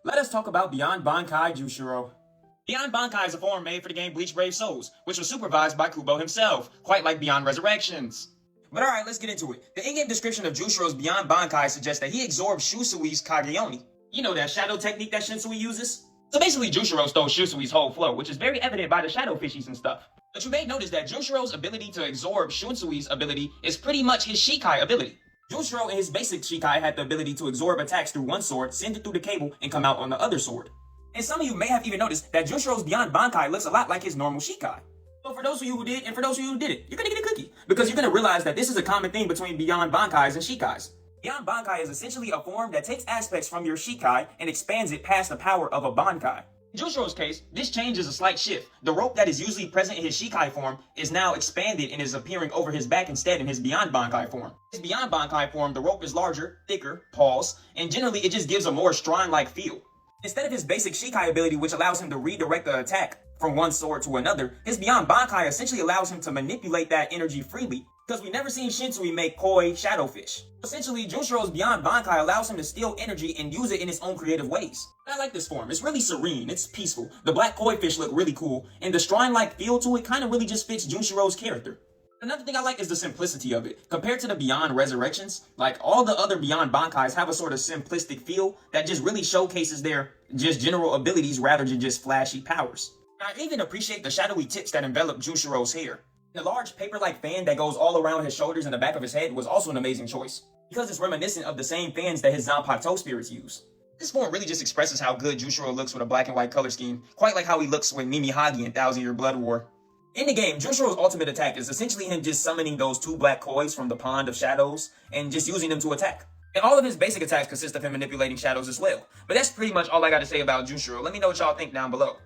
Let us talk about Beyond Bankai Jushiro. Beyond Bankai is a form made for the game Bleach Brave Souls, which was supervised by Kubo himself, quite like Beyond Resurrections. But alright, let's get into it. The in-game description of Jushiro's Beyond Bankai suggests that he absorbed Shusui's Kageoni. You know that shadow technique that Shinsui uses? So basically, Jushiro stole Shusui's whole flow, which is very evident by the shadow fishies and stuff. But you may notice that Jushiro's ability to absorb Shinsui's ability is pretty much his Shikai ability. Jushiro in his basic Shikai had the ability to absorb attacks through one sword, send it through the cable, and come out on the other sword. And some of you may have even noticed that Jushiro's Beyond Bankai looks a lot like his normal Shikai. So for those of you who did, and for those of you who didn't, you're gonna get a cookie. Because you're gonna realize that this is a common theme between Beyond Bankais and Shikais. Beyond Bankai is essentially a form that takes aspects from your Shikai and expands it past the power of a Bankai. In Jushiro's case, this change is a slight shift. The rope that is usually present in his Shikai form is now expanded and is appearing over his back instead in his Beyond Bankai form. In his Beyond Bankai form, the rope is larger, thicker, and generally it just gives a more shrine-like feel. Instead of his basic Shikai ability, which allows him to redirect the attack from one sword to another, his Beyond Bankai essentially allows him to manipulate that energy freely, because we never seen Shinsui make koi shadowfish. Essentially, Jushiro's Beyond Bankai allows him to steal energy and use it in his own creative ways. I like this form. It's really serene. It's peaceful. The black koi fish look really cool, and the shrine-like feel to it kind of really just fits Jushiro's character. Another thing I like is the simplicity of it. Compared to the Beyond Resurrections, like all the other Beyond Bankais have a sort of simplistic feel that just really showcases their just general abilities rather than just flashy powers. I even appreciate the shadowy tips that envelop Jushiro's hair. The large paper-like fan that goes all around his shoulders and the back of his head was also an amazing choice, because it's reminiscent of the same fans that his Zanpakuto spirits use. This form really just expresses how good Jushiro looks with a black and white color scheme, quite like how he looks with Mimihagi in Thousand Year Blood War. In the game, Jushiro's ultimate attack is essentially him just summoning those two black kois from the Pond of Shadows and just using them to attack. And all of his basic attacks consist of him manipulating shadows as well. But that's pretty much all I got to say about Jushiro. Let me know what y'all think down below.